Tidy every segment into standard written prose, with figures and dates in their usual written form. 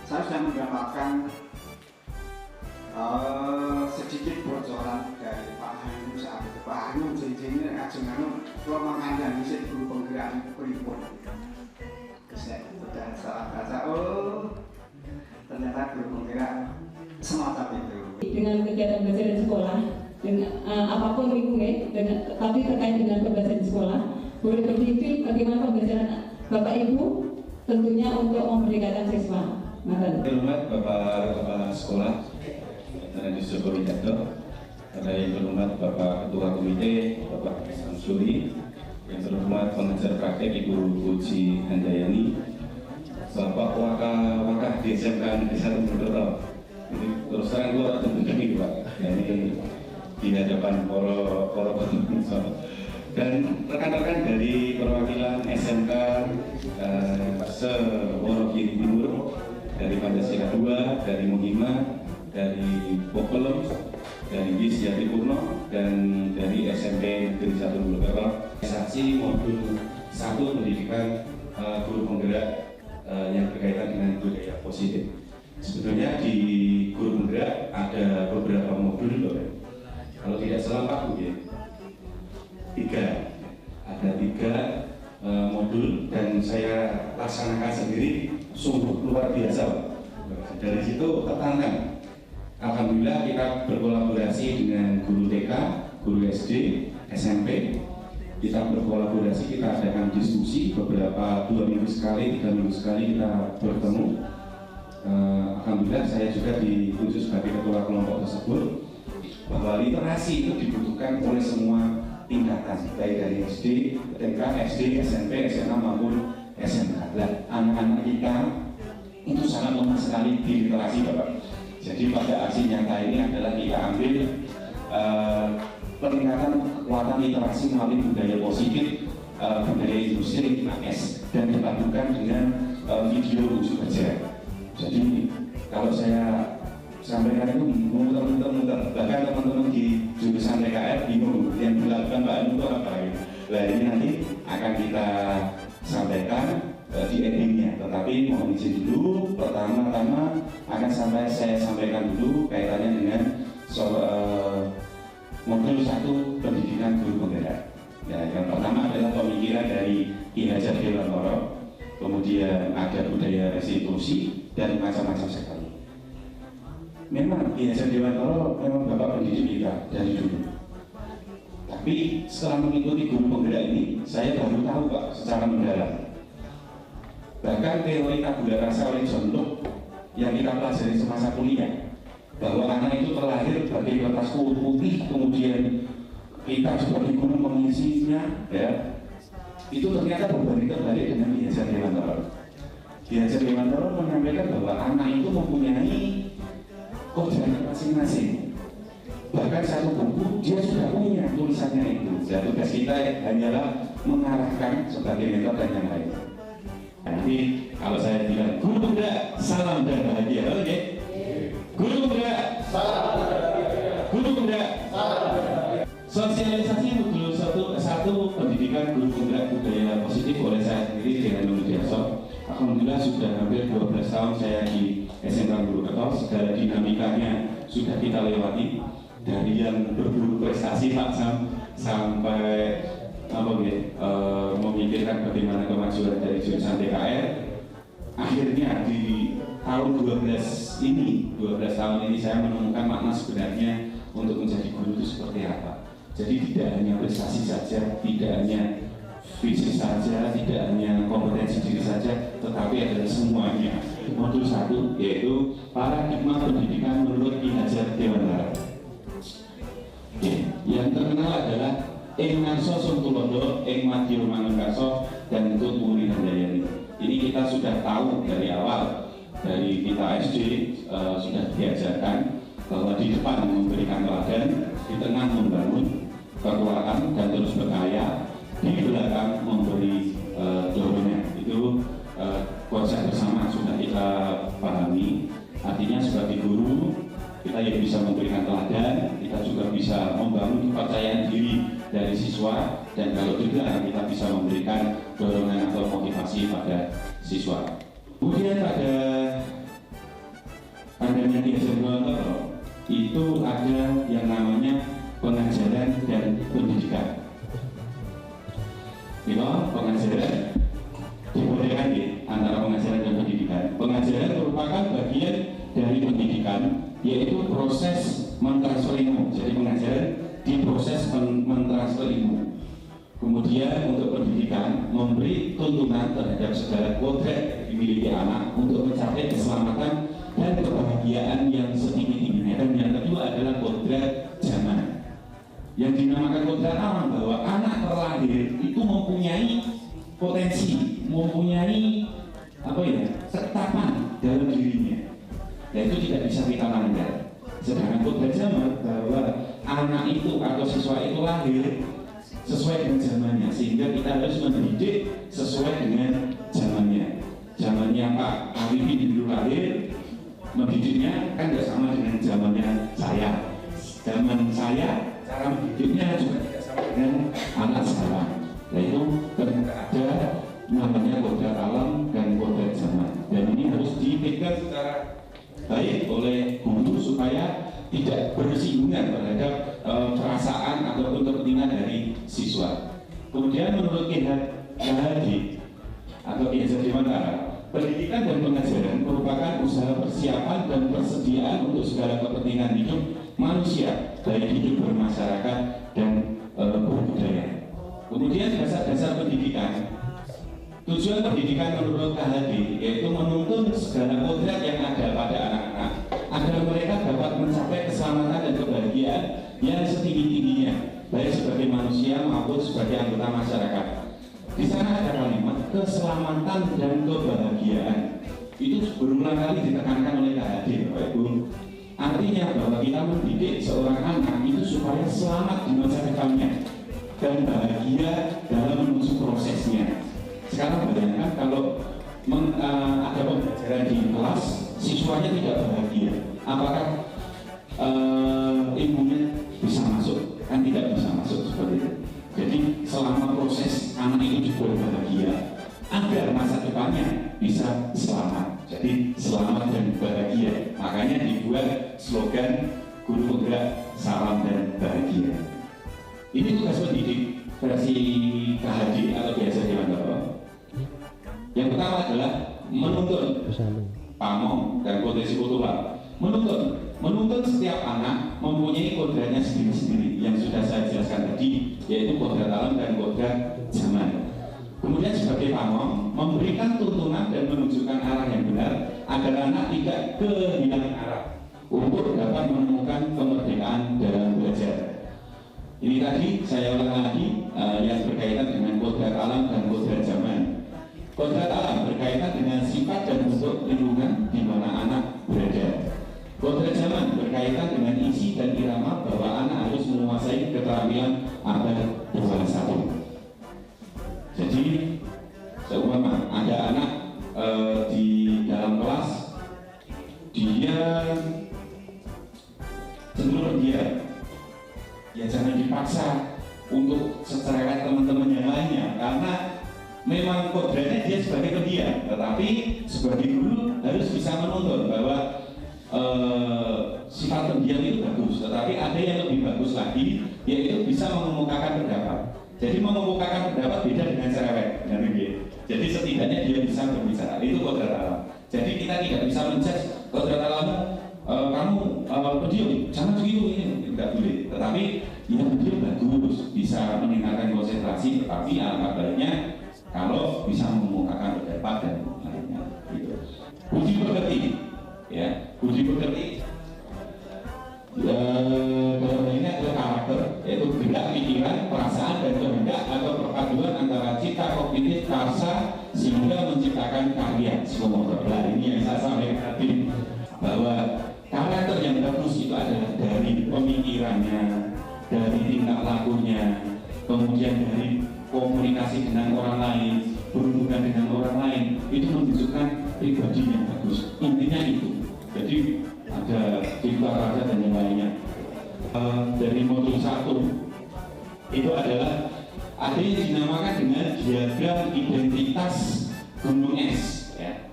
Saya sudah mendapatkan sedikit bocoran dari Pak Hanum saat itu. Pak Hanum jenjengnya ajeng anu kalau mengandang di guru penggerak pripun. Saya salah baca, oh ternyata guru penggerak semacam itu. Dengan kegiatan belajar di sekolah, dengan apapun lingkungan, tapi terkait dengan pembelajaran di sekolah, boleh berpikir bagaimana pembelajaran Bapak Ibu tentunya untuk memerdekakan siswa. Terhormat Bapak Kepala Sekolah dan Joko Widodo, yang terhormat Bapak Ketua Komite Bapak Samsuri, yang terhormat pengajar praktek Ibu Puji Handayani, Bapak Wakah di SMK Negeri 1 Mojokerto. Ini terus terang keluar tentunya Pak. Ini di hadapan para pemirsa dan rekan-rekan dari perwakilan SMK se-Wonogiri Timur, dari Pancasila 2, dari Muhima, dari Pokolom, dari Wis Jatipurno, dan dari SMP Negeri 1 Mojokerto. Saksi modul 1 pendidikan guru penggerak yang berkaitan dengan budaya positif. Sebetulnya di guru penggerak ada beberapa modul loh. Kalau tidak salah 4 ya. 3. Ada 3 modul dan saya laksanakan sendiri, sungguh luar biasa. Dari situ tertantang. Alhamdulillah kita berkolaborasi dengan guru TK, guru SD, SMP. Kita berkolaborasi, kita adakan diskusi beberapa 2 minggu sekali, 3 minggu sekali kita bertemu. Alhamdulillah saya juga ditunjuk sebagai ketua kelompok tersebut, bahwa literasi itu dibutuhkan oleh semua tingkatan, baik dari SD, TK, SD, SMP, SMA maupun SMK. Anak-anak kita itu sangat lemah sekali di literasi, Bapak. Jadi pada aksi nyata ini adalah kita ambil peningkatan kekuatan literasi melalui budaya positif, budaya industri AS, dan dipadukan dengan video lucu kerja. Jadi kalau saya sampaikan itu muter-muter, bahkan teman-teman di jurusan TKR bingung yang dilakukan Pak Anu itu apa gitu. Nah ini nanti akan kita sampaikan di endingnya, tetapi mohon izin dulu, pertama-tama akan saya sampaikan dulu kaitannya dengan modul 1 pendidikan guru penggerak. Ya, yang pertama adalah pemikiran dari Ki Hajar Dewantara, kemudian ada budaya restitusi, dan macam-macam sekali. Memang Yayasan Dewantara memang bapak pendidik kita dari dulu. Tapi setelah mengikuti guru penggerak ini, saya baru tahu Pak secara mendalam. Bahkan teori tabula rasa oleh John Locke yang kita pelajari semasa kuliah, bahwa anak itu terlahir sebagai kertas putih, kemudian kita sebagai guru mengisinya, ya, itu ternyata berbalik dengan Yayasan Dewantara. Yayasan Dewantara menyampaikan bahwa anak itu mempunyai kodrat masing-masing. Bahkan satu buku dia sudah punya tulisannya itu. Dan tugas kita hanyalah mengarahkan sebagai mentor dan yang lain. Nanti kalau saya bilang guru penggerak salam dan bahagia, oke? Okay? Guru penggerak salam dan bahagia. Guru penggerak salam dan bahagia. Sosialisasi untuk satu pendidikan guru penggerak budaya positif oleh saya sendiri dengan Nur Diarso. Alhamdulillah sudah hampir 12 tahun saya di SMK Purwokerto. Segala dinamikanya sudah kita lewati, dari yang berburu prestasi Pak sampai memikirkan bagaimana kemajuan dari jurusan TKR. Akhirnya di tahun 12 tahun ini saya menemukan makna sebenarnya untuk menjadi guru itu seperti apa. Jadi tidak hanya prestasi saja, tidak hanya fisik saja, tidak hanya kompetensi diri saja, tetapi adalah semuanya. Modul 1 yaitu paradigma pendidikan menurut Ki Hajar Dewantara. Yang terkenal adalah Ing Ngarso Sungtulondo, Ing Madya Manungkarso, dan Tut Wuri Handayani. Ini kita sudah tahu dari awal, dari kita SD sudah diajarkan bahwa di depan memberikan teladan, di tengah membangun kekuatan dan terus berkarya, di belakang memberi dorongan. Itu konsep bersama sudah kita pahami. Artinya sebagai guru kita yang bisa memberikan teladan, kita juga bisa membangun kepercayaan diri dari siswa, dan kalau juga kita bisa memberikan dorongan atau motivasi pada siswa. Kemudian pada adanya Yayasan Dewantara itu ada yang namanya pengajaran dan pendidikan. Pengajaran dibedakan antara pengajaran dan pendidikan. Pengajaran merupakan bagian dari pendidikan, yaitu proses mentransfer ilmu. Jadi pengajaran di proses mentransfer ilmu. Kemudian untuk pendidikan memberi tuntunan terhadap segala kodrat dimiliki anak untuk mencapai keselamatan dan kebahagiaan yang setinggi-tingginya. Dan yang kedua adalah kodrat zaman, yang dinamakan kodrat alam, bahwa anak terlahir itu mempunyai potensi, mempunyai ketetapan dalam dirinya, dan itu tidak bisa kita langgar. Sedangkan kodrat zaman bahwa anak itu atau siswa itu lahir sesuai dengan zamannya, sehingga kita harus mendidik sesuai dengan zamannya. Zamannya Pak Arifin dulu lahir, mendidiknya kan tidak sama dengan zamannya saya. Zaman saya cara mendidiknya juga tidak sama dengan anak sekarang. Nah itu ternyata ada namanya kodrat alam dan kodrat zaman, dan ini harus dipegang secara baik oleh guru supaya tidak bersinggungan terhadap perasaan ataupun kepentingan dari siswa. Kemudian menurut KHD atau Yayasan Dewantara, pendidikan dan pengajaran merupakan usaha persiapan dan persediaan untuk segala kepentingan hidup manusia, baik hidup bermasyarakat dan berbudaya. Kemudian dasar-dasar pendidikan. Tujuan pendidikan menurut KHD yaitu menuntun segala kodrat yang ada pada anak-anak agar mereka dapat mencapai keselamatan dan kebahagiaan yang setinggi-tingginya, baik sebagai manusia maupun sebagai anggota masyarakat. Di sana ada kalimat keselamatan dan kebahagiaan. Itu berulang kali ditekankan oleh KHD, Bapak Ibu. Artinya bahwa kita mendidik seorang anak itu supaya selamat di masa depannya dan bahagia dalam menuju prosesnya. Sekarang bayangkan kalau ada pembelajaran di kelas, siswanya tidak bahagia, apakah ilmunya bisa masuk? Kan tidak bisa masuk seperti itu. Jadi selama proses anak itu juga bahagia, agar masa depannya bisa selamat. Jadi selamat dan bahagia. Makanya dibuat slogan guru penggerak salam dan bahagia. Ini tugas pendidik versi KHD atau Yayasan Dewantara. Yang pertama adalah menuntun pamong dan potensi kultural. Menuntun setiap anak mempunyai kodratnya sendiri-sendiri yang sudah saya jelaskan tadi, yaitu kodrat alam dan kodrat zaman. Kemudian sebagai pamong memberikan tuntunan dan menunjukkan arah yang benar agar anak tidak kehilangan arah untuk dapat menemukan kemerdekaan dalam belajar. Ini tadi saya ulang lagi yang berkaitan dengan kodrat alam dan kodrat zaman. Kodrat alam berkaitan dengan sifat dan bentuk lingkungan di mana anak berada. Kodrat zaman berkaitan dengan isi dan irama bahwa anak harus menguasai keterampilan abad 21. Jadi seumpama ada anak di dalam kelas dia cenderung dia, ya jangan dipaksa untuk secerewet teman-teman yang lainnya, karena memang kodratnya dia sebagai pendiam, tetapi sebagai guru harus bisa menuntun bahwa sifat pendiam itu bagus, tetapi ada yang lebih bagus lagi, yaitu bisa mengemukakan pendapat. Jadi mengemukakan pendapat beda dengan cerewet, jadi setidaknya dia bisa berbicara, itu kodrat alam. Jadi kita tidak bisa menjudge kodrat alam, kamu pendiam, jangan begitu, ini tidak boleh. Tetapi yang pendiam bagus, bisa meningkatkan konsentrasi, tetapi alangkah baiknya kalau bisa mengemukakan pendapat dan lainnya. Gitu. Budi pekerti, ya, budi pekerti. Dalam ini adalah karakter, yaitu gerak pikiran, perasaan dan kehendak atau perpaduan antara cita kognitif karsa sehingga menciptakan karya psikomotor. Nah, ini yang saya sampaikan tadi bahwa karakter yang bagus itu adalah dari pemikirannya, dari tingkah lakunya, kemudian dari komunikasi dengan orang lain, berhubungan dengan orang lain, itu menunjukkan pribadi yang bagus. Intinya itu. Jadi ada cipta rasa dan yang lainnya. Dari modul 1 itu adalah ada yang dinamakan dengan diagram identitas gunung es, ya.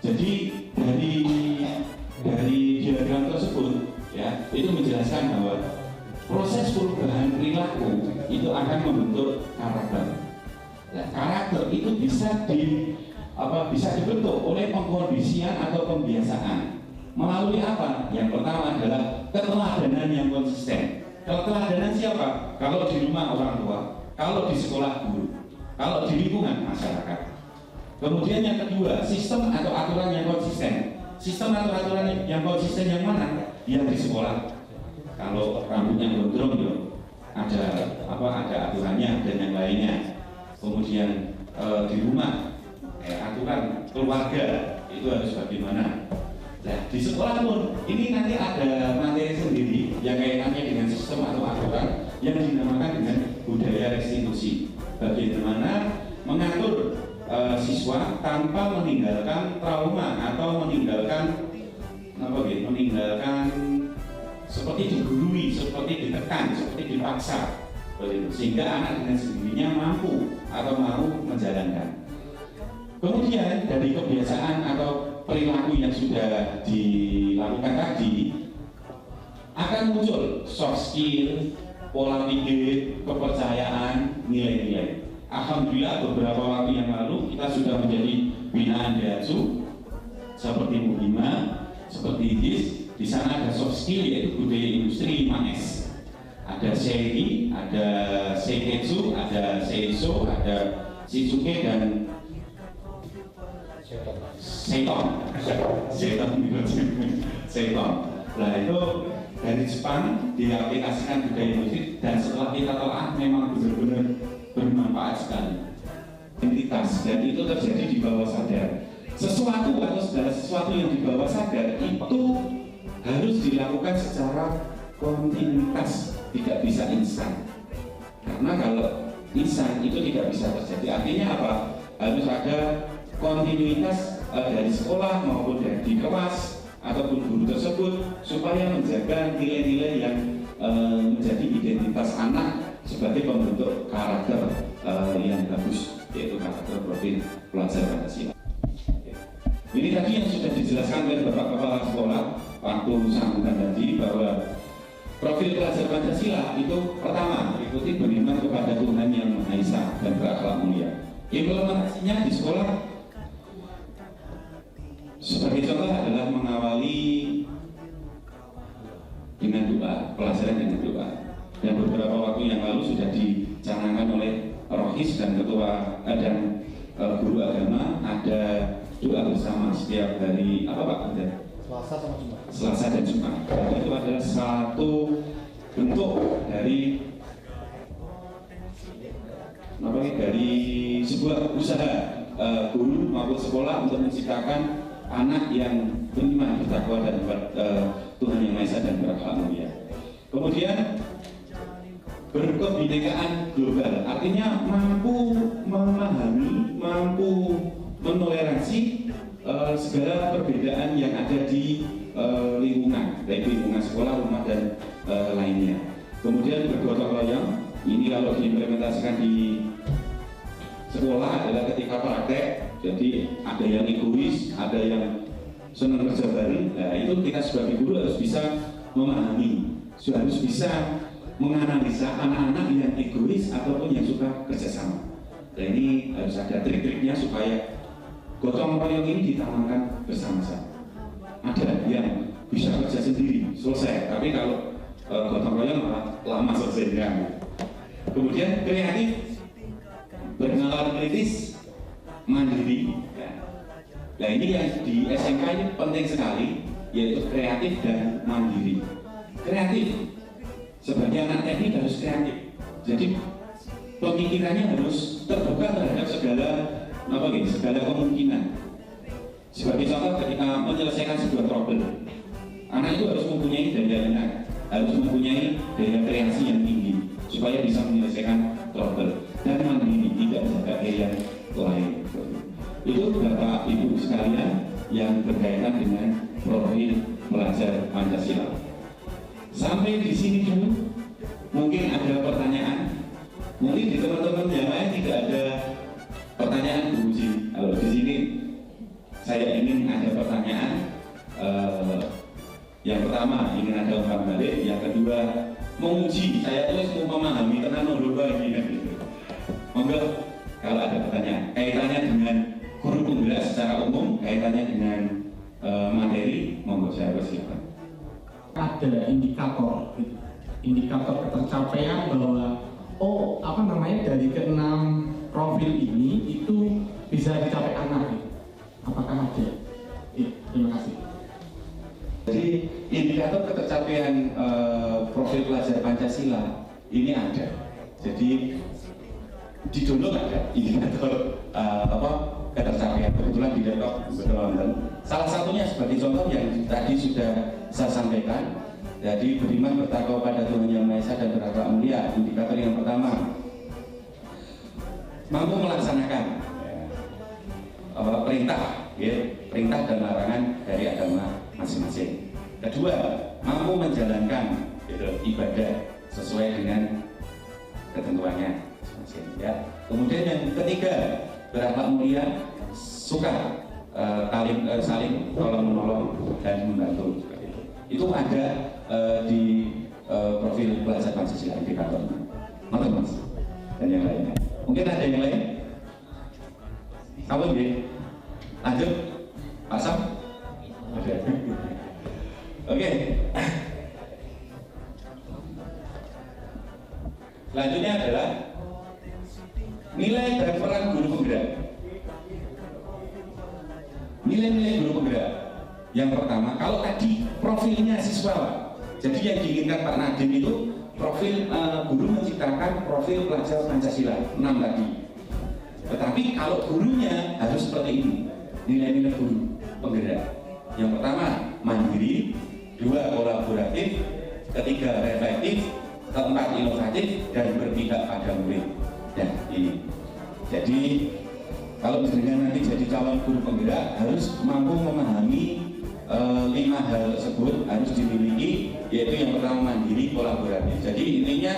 Jadi dari diagram tersebut, ya, itu menjelaskan bahwa proses perubahan perilaku itu akan membentuk karakter. Ya, karakter itu bisa dibentuk oleh pengkondisian atau pembiasaan. Melalui apa? Yang pertama adalah keteladanan yang konsisten. Keteladanan siapa? Kalau di rumah orang tua, kalau di sekolah guru, kalau di lingkungan masyarakat. Kemudian yang kedua, sistem atau aturan yang konsisten. Sistem atau aturan yang konsisten yang mana? Yang di sekolah. Kalau rambutnya gondrong, ya ada aturannya dan yang lainnya. Kemudian di rumah, aturan keluarga itu harus bagaimana. Nah, di sekolah pun ini nanti ada materi sendiri yang kaitannya dengan sistem atau aturan yang dinamakan dengan budaya restitusi. Bagaimana mengatur siswa tanpa meninggalkan trauma atau meninggalkan seperti digurui, seperti ditekan, seperti dipaksa, sehingga anak dengan sendirinya mampu atau mau menjalankan. Kemudian dari kebiasaan atau perilaku yang sudah dilakukan tadi akan muncul soft skill, pola pikir, kepercayaan, nilai-nilai. Alhamdulillah beberapa waktu yang lalu kita sudah menjadi binaan Daihatsu seperti Muhima, seperti IDIS. Di sana ada soft skill yaitu budaya industri 5S. Ada Seiki, ada Seiketsu, ada Seiso, ada Shizuke dan Seiton. Nah itu dari Jepang diaplikasikan budaya industri dan setelah kita telah memang benar-benar bermanfaat sekali. Identitas dan itu terjadi di bawah sadar. Sesuatu atau segala sesuatu yang di bawah sadar itu harus dilakukan secara kontinuitas, tidak bisa instan. Karena kalau instan itu tidak bisa terjadi. Artinya apa? Harus ada kontinuitas dari sekolah maupun dari kelas ataupun guru tersebut supaya menjaga nilai-nilai yang menjadi identitas anak sebagai pembentuk karakter yang bagus, yaitu karakter profil pelajar Pancasila. Ini tadi yang sudah dijelaskan oleh Bapak Kepala Sekolah waktu sambutan tadi bahwa profil pelajar Pancasila itu pertama mengikuti beriman kepada Tuhan Yang Maha Esa dan berakhlak mulia. Implementasinya di sekolah sebagai contoh adalah mengawali dengan doa, pelajaran dengan doa. Dan beberapa waktu yang lalu sudah dicanangkan oleh Rohis dan ketua dan guru agama, ada doa bersama setiap hari apa Pak? Ada Selasa sama Jumat. Selasa dan Jumat. Dan itu adalah satu bentuk dari sebuah usaha guru maupun sekolah untuk menciptakan anak yang beriman, bertakwa dan Tuhan Yang Maha Esa dan berakhlak mulia. Kemudian berkebinekaan global, artinya mampu memahami, mampu menoleransi segala perbedaan yang ada di lingkungan, baik lingkungan sekolah, rumah dan lainnya. Kemudian bergotong royong, ini kalau diimplementasikan di sekolah adalah ketika praktek, jadi ada yang egois, ada yang senang kerja bareng. Nah, itu kita sebagai guru harus bisa memahami, harus bisa menganalisa anak-anak yang egois ataupun yang suka kerjasama. Nah, ini harus ada trik-triknya supaya gotong royong ini ditanamkan bersama-sama. Ada yang bisa kerja sendiri, selesai, tapi kalau gotong royong malah lama selesainya. Kemudian kreatif, bernalar kritis, mandiri. Nah ini yang di SMK ini penting sekali, yaitu kreatif dan mandiri. Kreatif, sebagai anak teknik harus kreatif. Jadi pemikirannya harus terbuka terhadap segala kemungkinan. Sebagai contoh, ketika menyelesaikan sebuah problem, anak itu harus mempunyai daya harus mempunyai daya kreasi yang tinggi supaya bisa menyelesaikan trouble dan mandiri, tidak sebagai yang lain. Itu Bapak Ibu sekalian yang berkaitan dengan profil pelajar Pancasila. Sampai di sini dulu, mungkin ada pertanyaan. Mungkin di teman-teman yang lain tidak ada pertanyaan Bu Uji. Kalau di sini saya ingin ada pertanyaan. Yang pertama ingin ada umpan balik, yang kedua menguji, saya terus mau memahami tenan lupa ini kan gitu. Monggo kalau ada pertanyaan kaitannya dengan guru penggerak secara umum, kaitannya dengan materi, monggo saya persilakan. Ada indikator ketercapaian bahwa dari ke-6 profil ini itu bisa dicapai anak gitu. Apakah ada? Terima kasih. Jadi indikator ketercapaian profil pelajar Pancasila ini ada. Jadi di download ada indikator ketercapaian, kebetulan di laptop London. Salah satunya sebagai contoh yang tadi sudah saya sampaikan. Jadi beriman, bertakwa pada Tuhan Yang Maha Esa dan berakhlak mulia. Indikator yang pertama, mampu melaksanakan perintah dan larangan dari agama masing-masing. Kedua, mampu menjalankan ibadah sesuai dengan ketentuannya masing-masing. Ya. Kemudian yang ketiga, berakhlak mulia, suka saling tolong-menolong dan membantu. Itu ada di profil pelajar Pancasila indikatornya. Mas dan yang lainnya. Mungkin ada yang lain? Apa nggih? Lanjut, Pak Sam. Oke. Selanjutnya adalah nilai dan peran guru penggerak. Nilai-nilai guru penggerak. Yang pertama, kalau tadi profilnya siswa, jadi yang diinginkan Pak Nadiem itu profil guru menciptakan profil pelajar Pancasila 6 tadi. Tetapi kalau gurunya harus seperti ini, nilai-nilai guru penggerak. Yang pertama, mandiri. Dua, kolaboratif. Ketiga, reflektif. Keempat, inovatif dan berpihak pada murid. Dan ini. Jadi kalau misalnya nanti jadi calon guru penggerak harus mampu memahami 5 hal tersebut harus dimiliki, yaitu yang pertama mandiri, kolaboratif. Jadi intinya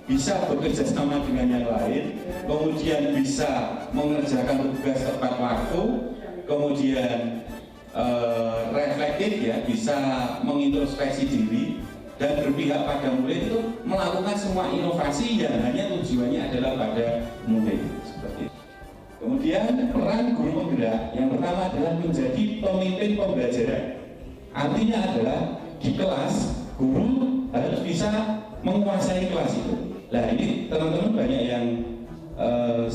bisa bekerja sama dengan yang lain, kemudian bisa mengerjakan tugas tepat waktu, kemudian reflektif ya, bisa mengintrospeksi diri dan berpihak pada murid, itu melakukan semua inovasi yang hanya tujuannya adalah pada murid seperti itu. Kemudian peran guru penggerak yang pertama adalah menjadi pemimpin pembelajaran. Artinya adalah di kelas guru harus bisa menguasai kelas itu. Nah ini teman-teman banyak yang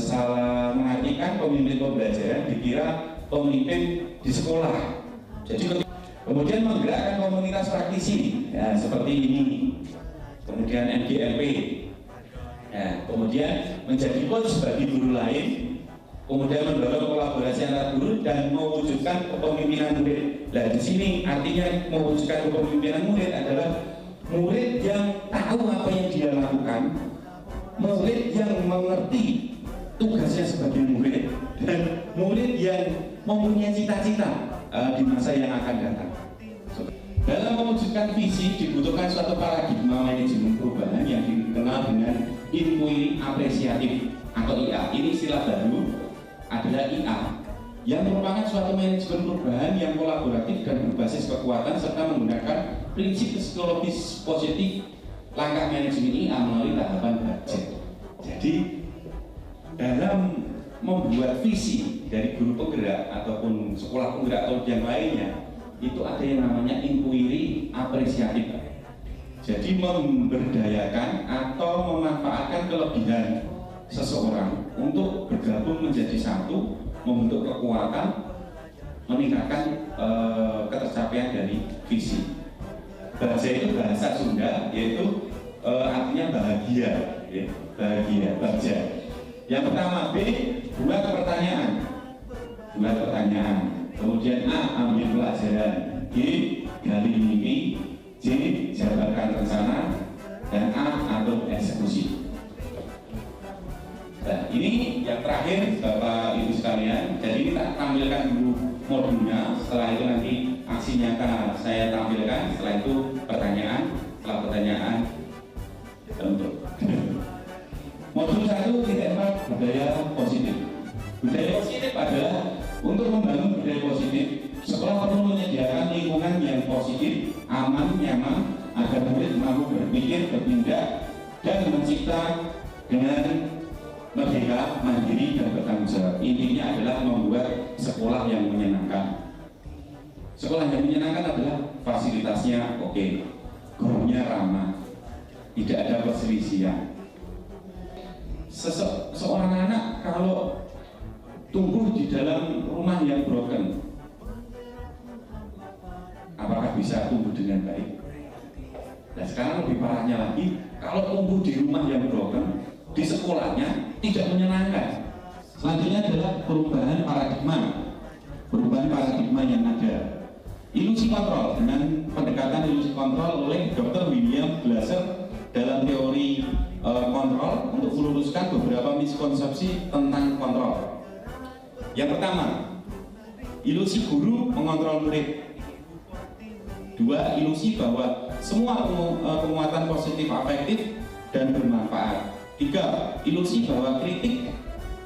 salah mengartikan pemimpin pembelajaran, dikira pemimpin di sekolah. Jadi kemudian menggerakkan komunitas praktisi, ya, seperti ini. Kemudian MGLP. Ya, kemudian menjadi coach bagi guru lain, kemudian mendorong kolaborasi antar guru dan mewujudkan kepemimpinan murid. Nah di sini artinya mewujudkan kepemimpinan murid adalah murid yang tahu apa yang dia lakukan, murid yang mengerti tugasnya sebagai murid, dan murid yang mempunyai cita-cita di masa yang akan datang. Dalam mewujudkan visi dibutuhkan suatu paradigma manajemen perubahan yang dikenal dengan inquiry apresiatif atau IA. Ini istilah baru adalah IA yang merupakan suatu manajemen perubahan yang kolaboratif dan berbasis kekuatan serta menggunakan prinsip psikologis positif. Langkah manajemen IA melalui tahapan budget. Jadi dalam membuat visi dari guru penggerak ataupun sekolah penggerak atau yang lainnya, itu ada yang namanya inquiry apresiatif. Jadi memberdayakan atau memanfaatkan kelebihan seseorang untuk bergabung menjadi satu, membentuk kekuatan, meningkatkan ketercapaian dari visi. Baja itu bahasa Sunda, yaitu artinya bahagia, ya, bahagia, baja. Yang pertama B, buat pertanyaan. Kemudian A, ambil pelajaran. G, gali mimpi. J, jabarkan rencana. Dan A, atur eksekusi. Nah, ini yang terakhir Bapak Ibu sekalian. Jadi ini tak tampilkan dulu modulnya. Setelah itu nanti aksi nyata saya tampilkan. Setelah itu pertanyaan. Setelah pertanyaan untuk modul 1.4 budaya positif. Budaya positif adalah untuk membangun budaya positif, sekolah perlu menyediakan lingkungan yang positif, aman, nyaman, agar murid mampu berpikir, bertindak, dan mencipta dengan merdeka, mandiri, dan bertanggung jawab. Intinya adalah membuat sekolah yang menyenangkan. Sekolah yang menyenangkan adalah fasilitasnya oke, gurunya ramah, tidak ada perselisihan. Seorang anak kalau tumbuh di dalam rumah yang broken, apakah bisa tumbuh dengan baik? Nah sekarang lebih parahnya lagi, kalau tumbuh di rumah yang broken, di sekolahnya tidak menyenangkan. Selanjutnya adalah perubahan paradigma yang ada. Ilusi kontrol, dengan pendekatan ilusi kontrol oleh Dr. William Glasser dalam teori kontrol untuk meluruskan beberapa miskonsepsi tentang kontrol. Yang pertama, ilusi guru mengontrol murid. Dua, ilusi bahwa semua penguatan positif afektif dan bermanfaat. Tiga, ilusi bahwa kritik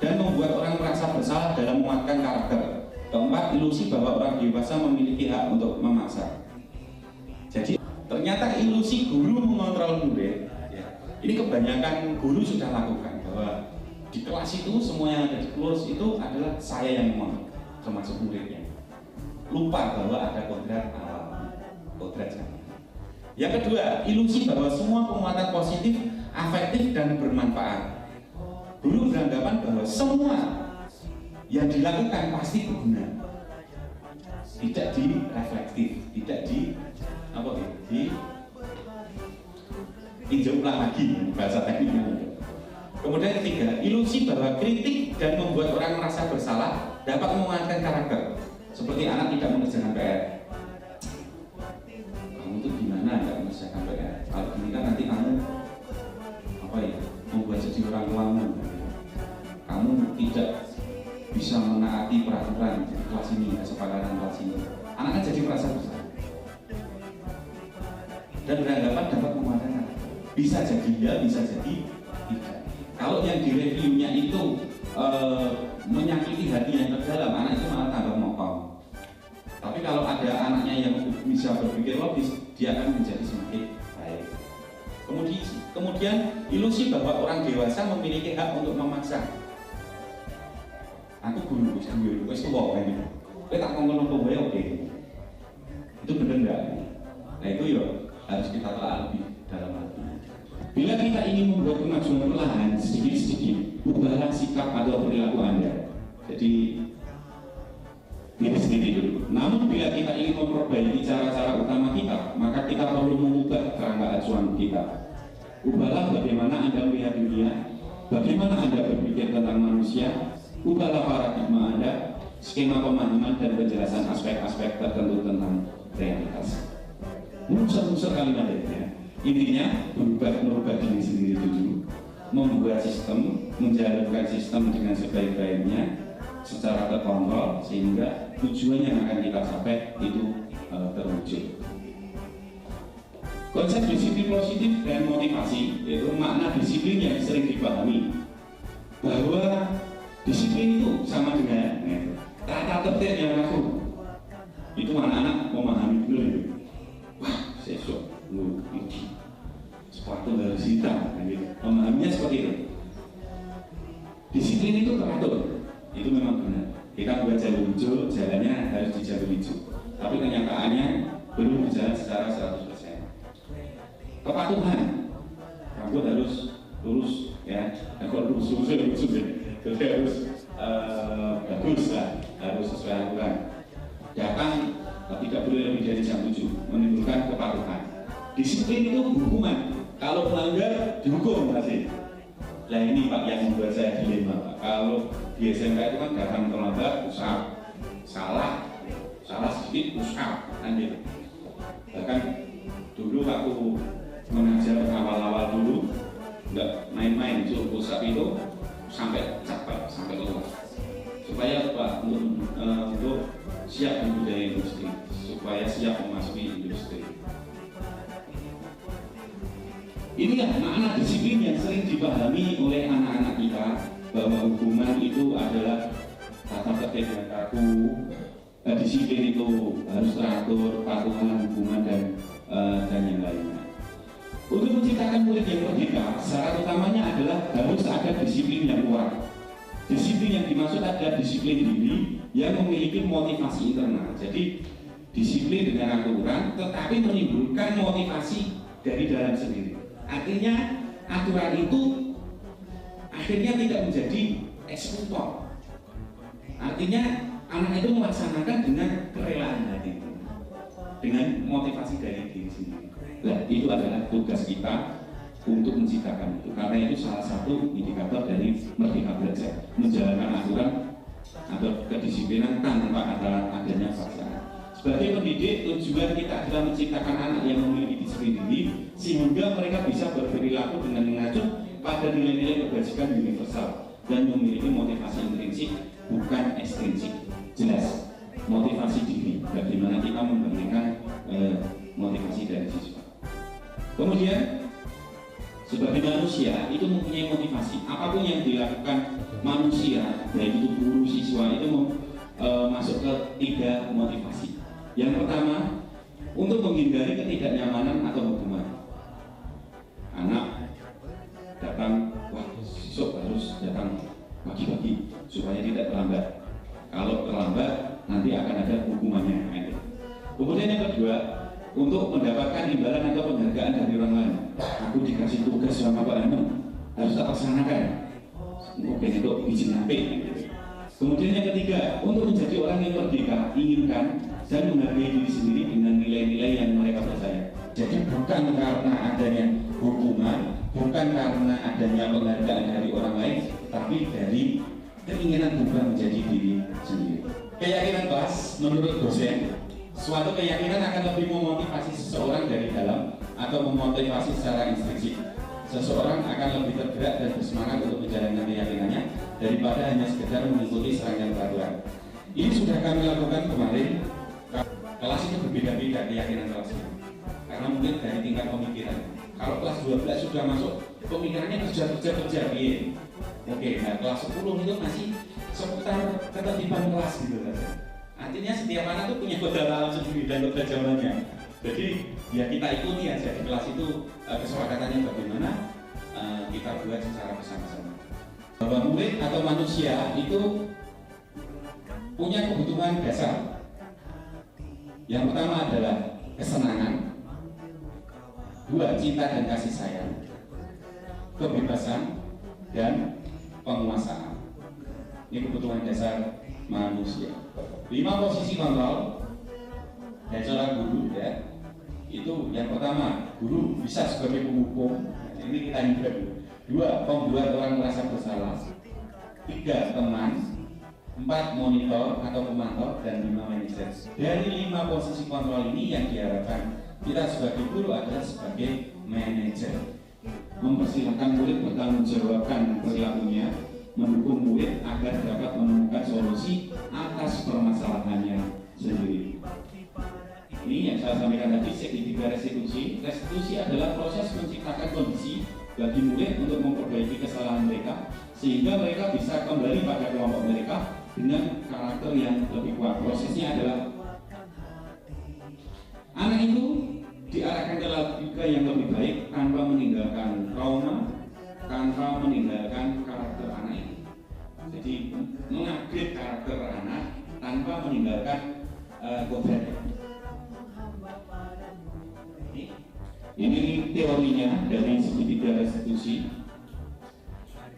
dan membuat orang merasa bersalah dalam menguatkan karakter. Keempat, ilusi bahwa orang dewasa memiliki hak untuk memaksa. Jadi ternyata ilusi guru mengontrol murid, ini kebanyakan guru sudah lakukan, bahwa di kelas itu semua yang ada di kelas itu adalah saya yang ngomong, termasuk muridnya. Lupa bahwa ada kodrat alam, kodrat sana. Yang kedua, ilusi bahwa semua penguatan positif, afektif dan bermanfaat. Guru beranggapan bahwa semua yang dilakukan pasti berguna, tidak direflektif, tidak tinjau ulang lagi bahasa tekniknya. Kemudian ketiga, ilusi bahwa kritik dan membuat orang merasa bersalah dapat menguatkan karakter. Seperti anak tidak mengerjakan PR. Kamu tuh gimana nggak mengerjakan PR? Kalau gini kan nanti kamu membuat jadi orang tuamu. Kamu tidak bisa menaati peraturan kelas ini, kesepakatan kelas ini. Anak kan jadi merasa bersalah dan beranggapan dapat menguatkan karakter. Bisa jadi ya, bisa jadi tidak. Kalau yang direviewnya itu menyakiti hati yang terdalam, anak itu malah tambah mokong. Tapi kalau ada anaknya yang bisa berpikir logis, dia akan menjadi semakin baik. Kemudian ilusi bahwa orang dewasa memiliki hak untuk memaksa. aku guru wis tuwa kan gitu. Kowe tak ngomong apa wae oke. Itu benar enggak? Nah itu ya harus kita telah lebih dalam hati. Bila kita ingin membuat kemajuan perlahan sedikit-sedikit, ubahlah sikap atau perilaku Anda. Jadi diri sendiri dulu. Namun bila kita ingin memperbaiki cara-cara utama kita, maka kita perlu mengubah kerangka acuan kita. Ubahlah bagaimana Anda melihat dunia, bagaimana Anda berpikir tentang manusia, ubahlah paradigma Anda, skema pemahaman dan penjelasan aspek-aspek tertentu tentang realitas. Unsur-unsur kalimat ya. Intinya merubah diri sendiri dulu, membuat sistem, menjalankan sistem dengan sebaik-baiknya, secara terkontrol sehingga tujuan yang akan kita capai itu terwujud. Konsep disiplin positif dan motivasi yaitu makna disiplin yang sering dipahami bahwa disiplin itu sama dengan tata tertib yang aku. Itu anak-anak memahami dulu. Wah, sesok ini sepatu harus hitam, memahaminya seperti itu. Disiplin itu teratur, itu memang benar. Kita buat jalur hijau, jalannya harus di jalur hijau. Tapi kenyataannya belum berjalan secara 100%. Kepatuhan, rambut harus lurus, ya. Kalau lurus ya. Jadi harus bagus lah, harus sesuai aturan. Datang tidak boleh lebih dari jam 7, menimbulkan kepatuhan. Disiplin itu hukuman. Kalau melanggar dihukum pasti. Nah ini Pak yang membuat saya dilema Pak. Kalau di SMK itu kan datang terlambat, usap, salah sedikit usap, kan gitu. Bahkan dulu waktu mengajar awal-awal dulu, nggak main-main, suruh usap itu sampai capek, sampai keluar. Supaya Pak untuk siap di budaya industri, supaya siap memasuki industri. Inilah makna disiplin yang sering dipahami oleh anak-anak kita bahwa hukuman itu adalah tata tertib yang kaku, disiplin itu harus teratur, patuhan, hukuman dan yang lainnya. Untuk menciptakan murid yang merdeka, syarat utamanya adalah harus ada disiplin yang kuat. Disiplin yang dimaksud adalah disiplin diri yang memiliki motivasi internal. Jadi disiplin dengan aturan, tetapi menimbulkan motivasi dari dalam sendiri. Artinya aturan itu akhirnya tidak menjadi eksekutor. Artinya anak itu melaksanakan dengan kerelaan hati, dengan motivasi dari diri sendiri. Nah, itu adalah tugas kita untuk menciptakan itu. Karena itu salah satu indikator dari merdeka belajar, menjalankan aturan atau kedisiplinan tanpa adanya paksaan. Sebagai pendidik, tujuan kita adalah menciptakan anak yang memiliki disiplin diri sehingga mereka bisa berperilaku dengan mengacu pada nilai-nilai kebajikan universal dan memiliki motivasi intrinsik bukan ekstrinsik. Jelas, motivasi diri, bagaimana kita memberikan motivasi dari siswa. Kemudian, sebagai manusia itu mempunyai motivasi. Apapun yang dilakukan manusia, baik itu guru, siswa, itu masuk ke 3 motivasi. Yang pertama, untuk menghindari ketidaknyamanan atau hukuman. Anak datang, wah siswa harus datang pagi-pagi supaya tidak terlambat. Kalau terlambat, nanti akan ada hukumannya. Kemudian yang kedua, untuk mendapatkan imbalan atau penghargaan dari orang lain. Aku dikasih tugas sama Pak Anu, harus tak laksanakan. Mungkin itu izin HP. Kemudian yang ketiga, untuk menjadi orang yang merdeka, inginkan dan menghargai diri sendiri dengan nilai-nilai yang mereka percaya. Jadi bukan karena adanya hukuman, bukan karena adanya penghargaan dari orang lain, tapi dari keinginan berubah menjadi diri sendiri. Keyakinan kelas menurut dosen, suatu keyakinan akan lebih memotivasi seseorang dari dalam atau memotivasi secara intrinsik. Seseorang akan lebih tergerak dan bersemangat untuk menjalankan keyakinannya daripada hanya sekedar mengikuti serangkaian peraturan. Ini sudah kami lakukan kemarin. Kelas itu berbeda-beda keyakinan kelasnya, karena mungkin dari tingkat pemikiran. Kalau kelas 12 sudah masuk, pemikirannya kerja. Oke, nah kelas 10 itu masih seputar ketertiban kelas gitu saja. Artinya setiap anak itu punya kode alam sendiri dan kode zamannya. Jadi ya kita ikuti aja di kelas itu kesepakatannya bagaimana kita buat secara bersama-sama. Bahwa murid atau manusia itu punya kebutuhan dasar. Yang pertama adalah kesenangan, 2 cinta dan kasih sayang, kebebasan, dan penguasaan. Ini kebutuhan dasar manusia. 5 posisi kontrol dari seorang guru ya. Itu yang pertama, guru bisa sebagai penghukum. Ini kita hindari dulu. 2, pembuat orang merasa bersalah. 3, teman. 4, monitor atau pemantau, dan 5, manajer. Dari 5 posisi kontrol ini yang diharapkan kita sebagai guru adalah sebagai manajer. Mempersilahkan murid bertanggung jawabkan perilakunya, mendukung murid agar dapat menemukan solusi atas permasalahannya sendiri. Ini yang saya sampaikan tadi, segitiga restitusi. Restitusi adalah proses menciptakan kondisi bagi murid untuk memperbaiki kesalahan mereka sehingga mereka bisa kembali pada kelompok mereka dengan karakter yang lebih kuat. Prosesnya adalah anak itu diarahkan ke logika yang lebih baik tanpa meninggalkan trauma, tanpa meninggalkan karakter anak itu. Jadi mengupgrade karakter anak tanpa meninggalkan kodratnya. Ini teorinya dari segitiga restitusi.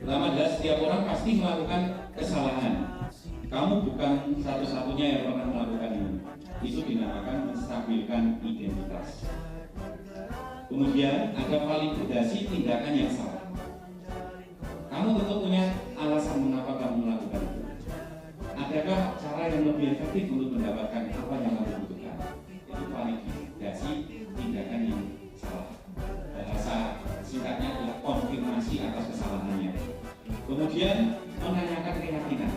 Pertama adalah setiap orang pasti melakukan kesalahan. Kamu bukan satu-satunya yang pernah melakukan ini. Itu dinamakan menstabilkan identitas. Kemudian ada validasi tindakan yang salah. Kamu tentu punya alasan mengapa kamu melakukan itu. Adakah cara yang lebih efektif untuk mendapatkan apa yang kamu butuhkan? Itu validasi tindakan yang salah. Bahasa singkatnya adalah konfirmasi atas kesalahannya. Kemudian menanyakan keyakinan.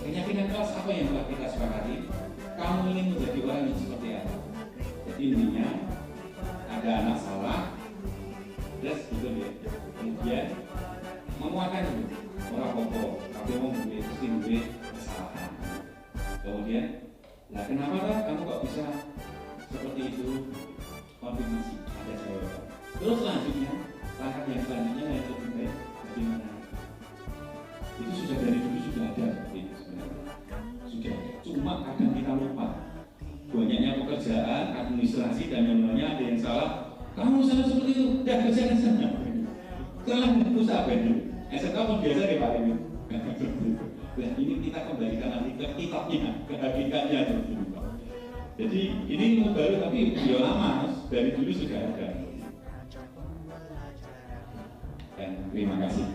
Keyakinan kelas apa yang telah kita sepakati? Kamu ingin menjadi orang yang seperti apa? Jadi intinya ada anak salah, terus gitu ya. Kemudian menguatkan itu orang pokok, tapi mau mesti kesalahan. Kemudian, nah kenapa kamu kok bisa seperti itu? Konfirmasi, ada jawaban. Terus selanjutnya, tahap yang selanjutnya yang lebih baik bagaimana? Itu sudah dari dulu sudah ada seperti itu sebenarnya. Sudah ada. Cuma kadang kita lupa. Banyaknya pekerjaan, administrasi dan yang-lainnya ada yang salah. Kamu salah seperti itu, udah kerja di sana. Salah usaha bandung. SMK pun biasa ya Pak ini. Nah ini kita kembalikan nanti ke kitabnya, ke hakikatnya. Jadi ini ilmu baru tapi ya lama, dari dulu sudah ada. Dan terima kasih.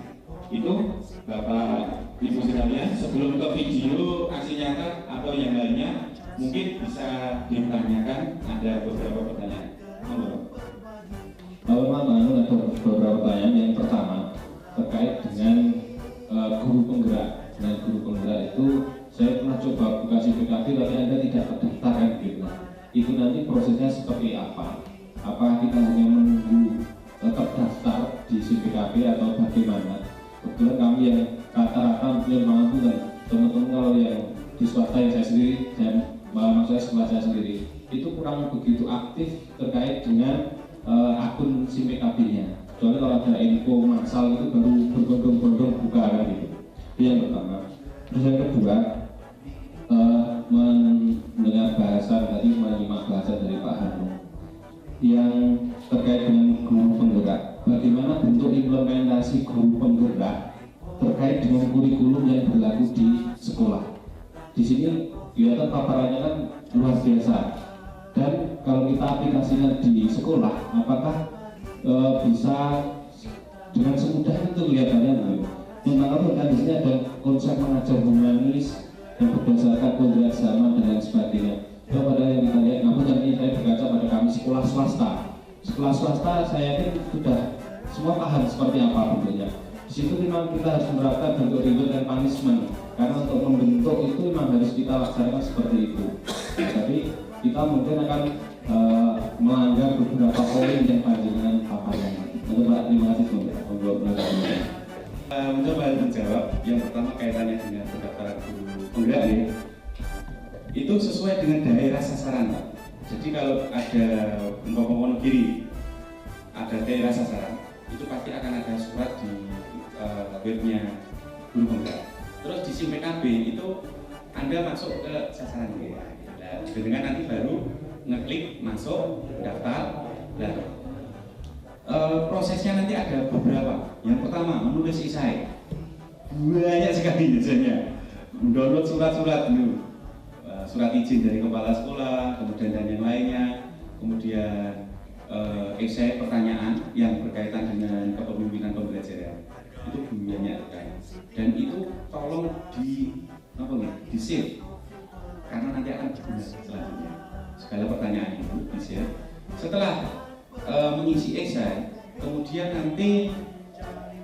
Itu Bapak Ibu sekalian, sebelum ke video aksi nyata atau yang lainnya, mungkin bisa ditanyakan, ada beberapa pertanyaan. Ada beberapa pertanyaan. Yang pertama terkait dengan guru penggerak. Dengan guru penggerak itu saya pernah coba buka CPKB tapi Anda tidak terdaftarkan gitu. Itu nanti prosesnya seperti apa? Apakah kita hanya menunggu terdaftar di CPKB atau bagaimana? Kebetulan kami yang rata-rata mungkin mampu dan teman-teman kalau yang di swasta yang saya sendiri dan maksudnya sekolah saya sendiri itu kurang begitu aktif terkait dengan akun CPKB-nya. Soalnya kalau ada info massal itu baru berbondong-bondong buka kan gitu. Itu yang pertama. Terus yang kedua, mendengar bahasan tadi, menyimak bahasan dari Pak Hanung yang terkait dengan guru penggerak. Bagaimana bentuk implementasi guru penggerak terkait dengan kurikulum yang berlaku di sekolah? Di sini kelihatan paparannya kan luar biasa. Dan kalau kita aplikasikan di sekolah, apakah bisa dengan semudah itu kelihatannya? Memang kan di sini ada konsep mengajar humanis yang berdasarkan kodrat zaman dan lain sebagainya. Itu pada yang kita lihat, namun tadi saya berkaca pada kami sekolah swasta. Sekolah swasta saya yakin sudah semua paham seperti apa bentuknya. Di situ memang kita harus menerapkan bentuk reward dan punishment, karena untuk membentuk itu memang harus kita laksanakan seperti itu. Nah, tapi kita mungkin akan melanggar beberapa poin yang panjenengan paparkan. Terima kasih untuk mencoba menjawab yang pertama kaitannya dengan pendaftaran guru penggerak ya. Itu sesuai dengan daerah sasaran Pak. Jadi kalau ada Wonogiri ada daerah sasaran, itu pasti akan ada surat di webnya guru penggerak. Terus di SIM PKB itu Anda masuk ke sasaran ini. Nah, dengan nanti baru ngeklik masuk daftar. Nah, prosesnya nanti ada beberapa. Yang pertama menulis esai, banyak sekali biasanya. Mendownload surat-surat dulu, surat izin dari kepala sekolah, kemudian dan yang lainnya, kemudian esai pertanyaan yang berkaitan dengan kepemimpinan pembelajaran. Itu banyak sekali. Dan itu tolong di save karena nanti akan digunakan selanjutnya. Segala pertanyaan itu di save. Setelah mengisi esai, kemudian nanti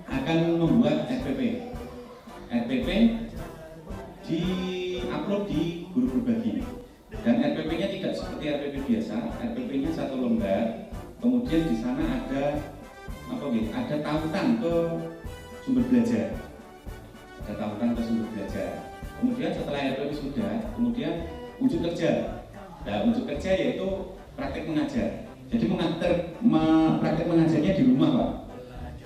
akan membuat RPP. RPP di-upload di guru berbagi. Dan RPP-nya tidak seperti RPP biasa. RPP-nya satu lembar. Kemudian di sana ada ada tautan ke sumber belajar. Ada tautan ke sumber belajar. Kemudian setelah RPP sudah, kemudian ujuk kerja. Nah, ujuk kerja yaitu praktek mengajar. Jadi praktek mengajarnya di rumah, Pak.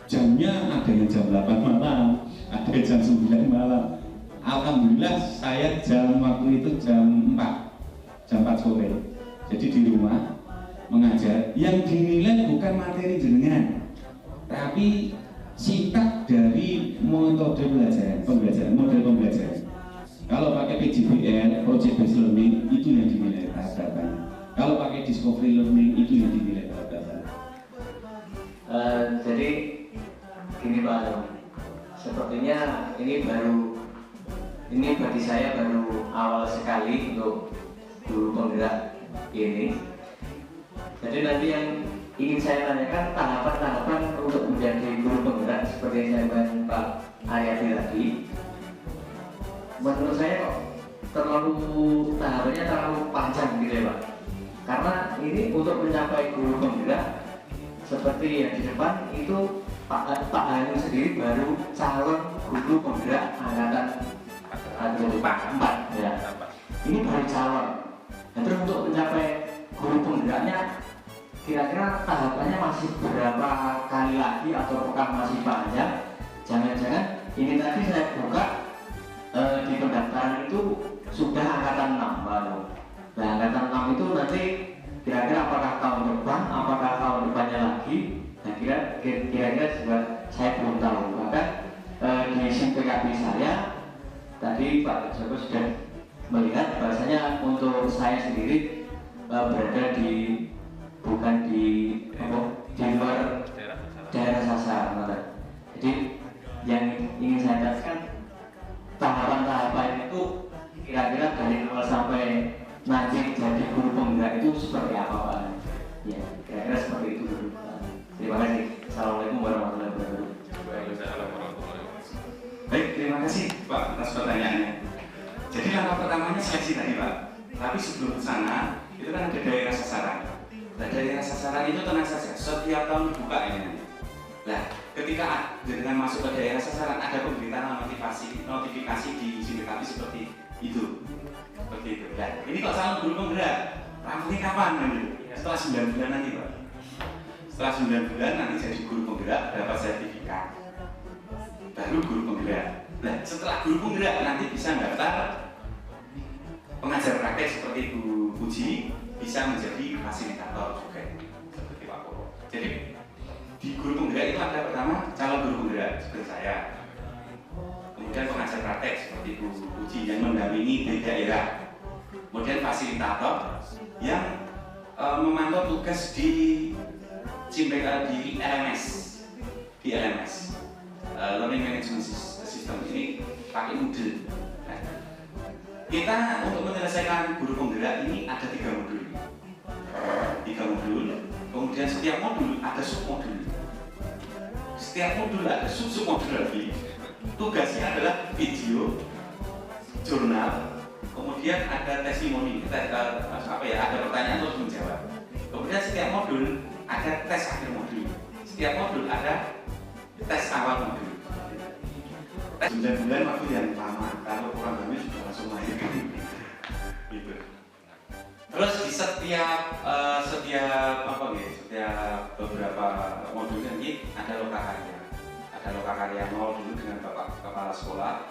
Jamnya ada yang jam 8 malam, ada yang jam 9 malam. Alhamdulillah saya waktu itu jam 4 sore. Jadi di rumah mengajar. Yang dinilai bukan materi jenengan, tapi singkat dari metode model pembelajaran. Kalau pakai PJBL, Project Based Learning, itu yang dinilai tahap-tahapnya. Kalau pakai Discovery Learning, itu yang dinilai tahap-tahapnya. Jadi gini Pak, sepertinya ini bagi saya baru awal sekali untuk guru penggerak ini. Jadi nanti yang ingin saya tanyakan tahapan-tahapan untuk menjadi guru penggerak seperti yang saya sampaikan Pak Aryadi tadi. Menurut saya kok tahapannya terlalu panjang gitu ya Pak. Karena ini untuk mencapai guru penggerak seperti yang di depan itu Pak Hanu sendiri baru calon guru penggerak angkatan 4 ya. Ini baru calon. Dan terus untuk mencapai guru penggeraknya kira-kira tahapannya masih berapa kali lagi atau apakah masih panjang? Jangan-jangan ini tadi saya buka di pendaftaran itu sudah angkatan 6 baru. Nah, angkatan 6 itu nanti kira-kira apakah tahun depan, apakah tahun depannya lagi? Nah, kira-kira juga saya belum tahu. Bahkan di SIMPKB saya tadi Pak Joko sudah melihat bahasanya untuk saya sendiri berada bukan di luar daerah sasaran. Jadi yang ingin saya katakan tahapan-tahapan itu kira-kira dari awal sampai nanti jadi guru penggerak itu seperti apa Pak? Ya, kira-kira seperti itu dulu. Terima kasih. Assalamualaikum warahmatullahi wabarakatuh. Baik, terima kasih Pak atas pertanyaannya. Jadi langkah pertamanya seleksi tadi Pak. Tapi sebelum ke sana, itu kan ada daerah sasaran. Nah, daerah sasaran itu tenang saja, setiap tahun dibuka ini nanti. Nah, ketika dengan masuk ke daerah sasaran ada pemberitaan notifikasi di SIMPKB seperti itu. Seperti itu. Nah, ini kok calon guru penggerak, rambutnya kapan nanti? Setelah 9 bulan nanti Pak. Setelah 9 bulan nanti jadi guru penggerak, dapat sertifikat. Baru guru penggerak. Nah, setelah guru penggerak nanti bisa daftar pengajar praktek seperti Bu Puji, bisa menjadi fasilitator juga seperti Pak Koro. Jadi di guru penggerak itu ada pertama calon guru penggerak seperti saya, kemudian pengajar praktek seperti Bu Puji yang mendampingi di daerah, kemudian fasilitator yang memantau tugas di LMS, Learning Management System ini pakai Moodle. Nah, kita untuk menyelesaikan guru penggerak ini ada 3 modul. Kemudian setiap modul ada submodul. Setiap modul ada submodul lagi. Tugasnya adalah video, jurnal, kemudian ada testimoni, ada pertanyaan untuk menjawab. Kemudian setiap modul ada tes akhir modul. Setiap modul ada tes awal modul. Tes 9 bulan waktu yang lama, kalau kurang lebih sudah langsung lahir gitu. Terus di setiap beberapa modul nanti ada lokakarya. Ada lokakarya 0 dulu dengan Bapak Kepala Sekolah,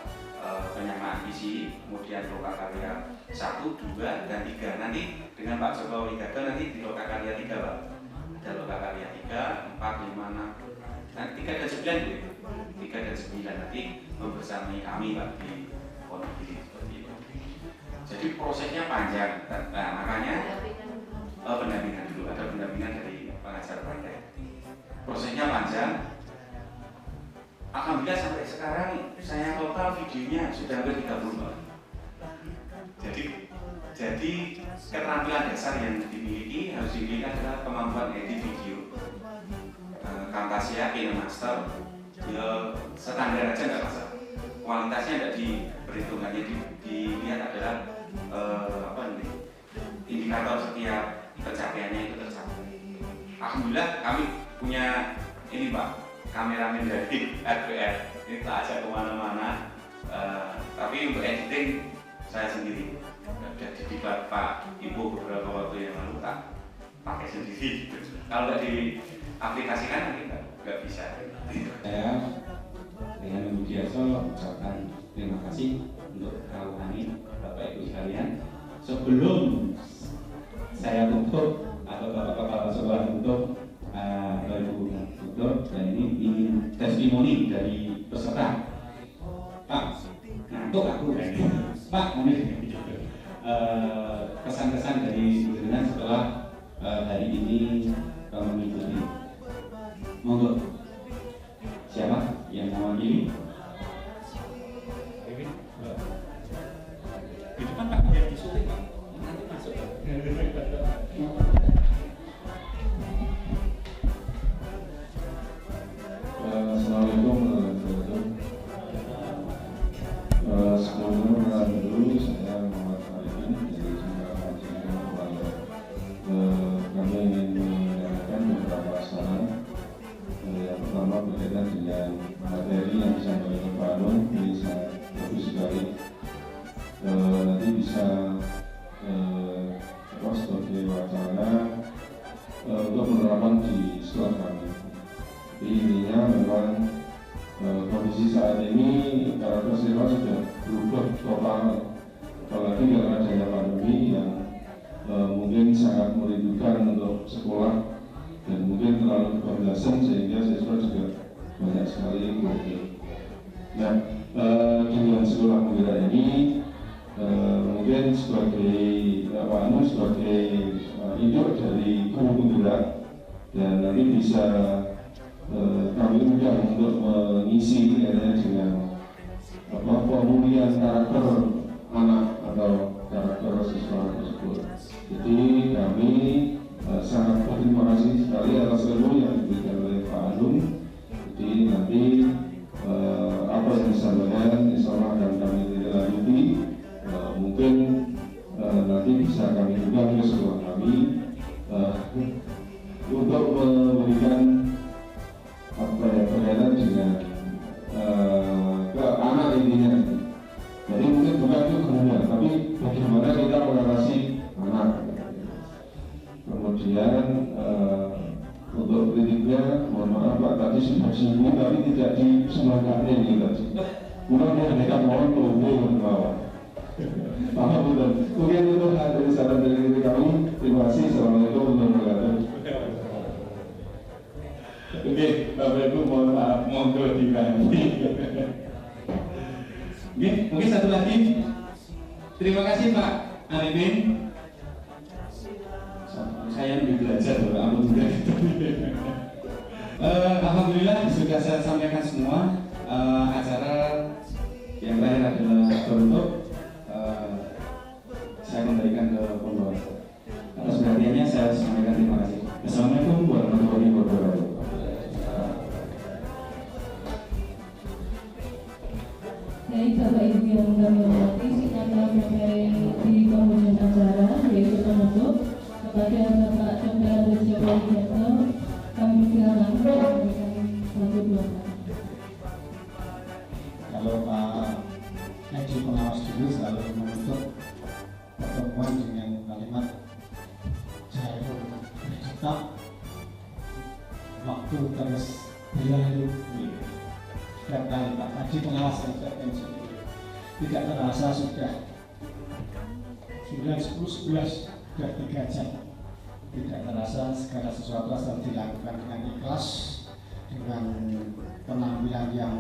penyamaan visi, kemudian lokakarya 1, 2, dan 3. Nanti dengan Pak Joko Widodo nanti di lokakarya 3 Pak. Ada lokakarya 3, 4, 5, 6, nah, 3 dan 9 Bu. 3 dan 9 nanti membersamai kami Pak di Wonogiri seperti itu. Jadi prosesnya panjang, nah makanya pendampingan dulu, ada pendampingan dari pengajar praktek. Prosesnya panjang. Alhamdulillah sampai sekarang saya total videonya sudah hampir 30 Pak. Jadi keterampilan dasar yang dimiliki harus dimiliki adalah kemampuan edit video, Camtasia, KineMaster, ya standar aja nggak masalah. Kualitasnya tidak diperhitungkannya, dilihat adalah indikator setiap pencapaiannya itu tercapai. Alhamdulillah kami punya ini Pak, kameramen dari RPR, ini tak ajak kemana-mana, tapi untuk editing saya sendiri. Sudah didibat Pak Ibu beberapa waktu yang lalu tak pakai sendiri. Kalau nggak diaplikasikan nanti nggak bisa. Saya dengan Ibu Diaso ucapkan terima kasih untuk kehadiran Bapak Ibu sekalian. Sebelum saya tutup atau Bapak Kepala Sekolah tutup, Ibu tutup, dan ini ingin testimoni dari peserta. Pak, ngantuk aku Pak, kesan-kesan dari jenengan setelah hari ini mengikuti. Monggo, siapa yang mewakili? Itu kan Pak biar disuling Pak, nanti masuk. Assalamualaikum warahmatullahi wabarakatuh. Sebelumnya dulu saya Muhammad Arifin dari Jumlah Kajian Kuala. Kami ingin menyampaikan beberapa saran. Yang pertama berkaitan dengan materi yang disampaikan Pak Anung, ini sangat bagus sekali. Nanti bisa sebagai wacana untuk menerapkan di sekolah kami. Intinya memang kondisi saat ini karakter sekolah sudah berubah total, apalagi karena adanya pandemi yang mungkin sangat merindukan untuk sekolah dan mungkin terlalu kebablasan sehingga siswa juga banyak sekali bodoh. Nah, dengan sekolah penggerak ini mungkin sebagai sebagai induk dari guru penggerak, dan nanti bisa kami mudah untuk mengisi dengan pemulihan karakter anak atau karakter siswa tersebut. Jadi kami sangat berterima kasih sekali atas ilmu yang diberikan oleh Pak Anung. Jadi nanti apa yang disampaikan insya Allah akan kami tindak lanjuti. Mungkin nanti bisa kami juga ke sekolah kami untuk memberikan berkaitan dengan ke anak intinya. Jadi mungkin bukan itu gurunya, tapi bagaimana kita mengatasi anak. Kemudian untuk kritiknya, mohon maaf Pak, tadi sudah disinggung tapi tidak disemangatkan ini tadi. Mungkin mereka mohon tunggu bawah. Paham betul. Mungkin itu dari saran dari kami. Terima kasih. Assalamualaikum warahmatullahi wabarakatuh. Oke, Bapak Ibu mohon maaf, monggo diganti. Oke, mungkin satu lagi. Terima kasih Pak Arifin. Saya lebih belajar loh, ampun juga. Alhamdulillah sudah saya sampaikan semua. Acara yang terakhir adalah penutup. Saya kembalikan ke pembawa. Atas perhatiannya saya sampaikan terima kasih. Assalamualaikum warahmatullahi wabarakatuh. Baik Bapak Ibu yang kami hormati, sekarang materi di penghujung acara yaitu penutup kepada Bapak Dr. Joko Widodo, kami silakan memberikan satu dua kata. Kalau Pak Haji pengawas dulu selalu menutup pertemuan dengan kalimat Jairul berdetak, waktu terus berlalu. Setiap kali Pak Haji pengawas mengucapkan seperti itu. tidak terasa sudah 9, 10, 11, sudah 3 jam. Tidak terasa segala sesuatu asal dilakukan dengan ikhlas, dengan penampilan yang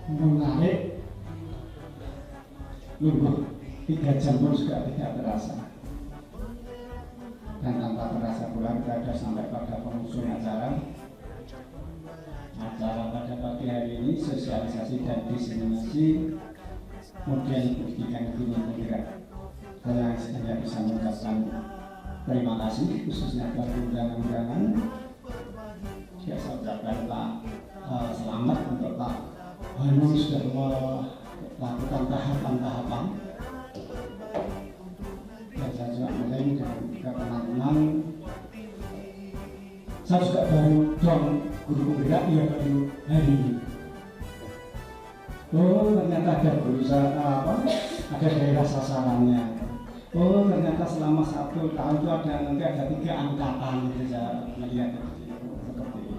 menarik. Lungguh 3 jam pun juga tidak terasa. Dan tanpa terasa pula kita sudah sampai pada penghujung acara pada pagi hari ini, sosialisasi dan diseminasi model pendidikan guru penggerak. Saya hanya bisa mengucapkan terima kasih khususnya kepada undangan-undangan. Saya ucapkan Pak selamat untuk Pak Hanung sudah melakukan tahapan-tahapan. Dan saya juga mulai dengan teman-teman. Saya juga baru dong guru penggerak ya baru hari ini. Oh ternyata ada berusaha ada daerah sasarannya. Oh ternyata selama 1 tahun itu nanti ada 3 angkatan gitu, saya melihat seperti itu.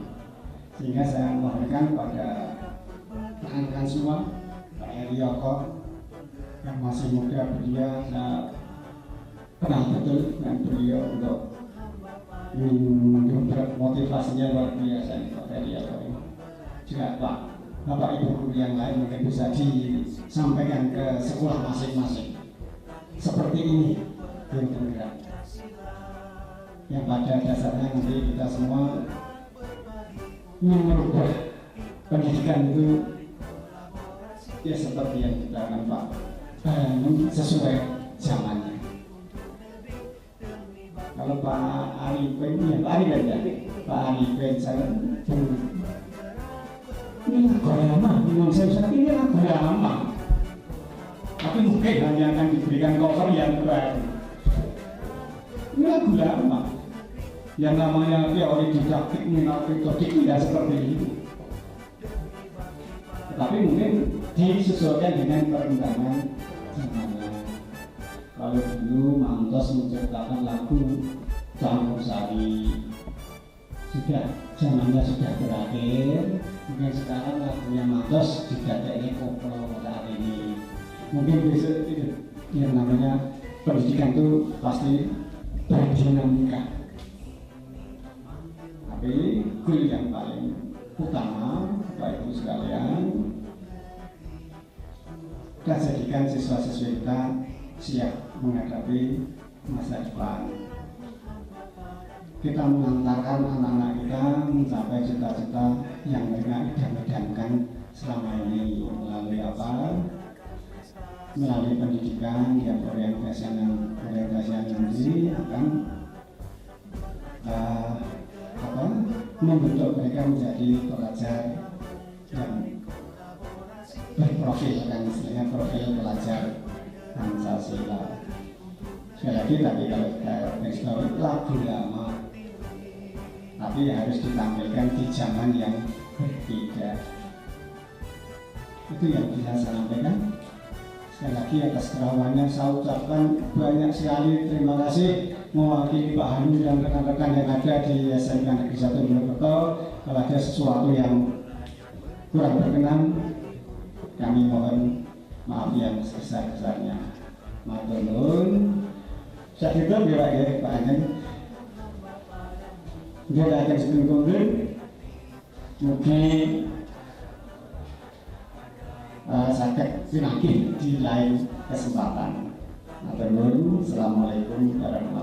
Sehingga saya mohonkan pada rekan-rekan semua, Pak Herioko yang masih muda, beliau saya kenal betul dengan beliau untuk mendukung motivasinya luar biasa Pak Herioko ini. Juga Bapak Ibu guru yang lain mungkin bisa disampaikan ke sekolah masing-masing. Seperti ini guru penggerak yang pada dasarnya nanti kita semua ingin merubah pendidikan itu ya seperti yang dikatakan Pak sesuai zamannya. Kalau Pak Arifin ya Pak Arifin saya ini lagu lama, ini lagu lama. Tapi mungkin hanya akan diberikan cover yang baru. Ini lagu lama. Yang namanya teori didaktik, metodik tidak seperti itu. Tetapi mungkin disesuaikan dengan perkembangan zamannya. Kalau dulu Mantos menciptakan lagu Campur Sari, sudah zamannya sudah berakhir. Mungkin sekarang lagunya Mantos didadaknya koplo saat ini. Mungkin besok itu yang namanya pendidikan itu pasti berdinamika. Tapi goal yang paling utama Bapak Ibu sekalian, kita jadikan siswa-siswi kita siap menghadapi masa depan. Kita mengantarkan anak-anak kita mencapai cita-cita yang mereka idam-idamkan selama ini melalui apa? Melalui pendidikan yang orientasinya sendiri akan membentuk mereka menjadi pelajar yang berprofil, kan istilahnya profil pelajar Pancasila. Sekali lagi tapi kalau kita lagu lama, tapi harus ditampilkan di zaman yang berbeda. Itu yang bisa saya sampaikan. Sekali lagi atas kerawannya saya ucapkan banyak sekali terima kasih mewakili Pak Hanung dan rekan-rekan yang ada di SMK Negeri 1 Mojokerto. Kalau ada sesuatu yang kurang berkenan, kami mohon maaf yang sebesar-besarnya. Matur nuwun. Saya tutup ya Pak Hanung. Kita akan sebelum mungkin sakit pinangki di lain kesempatan. Assalamualaikum warahmatullahi wabarakatuh.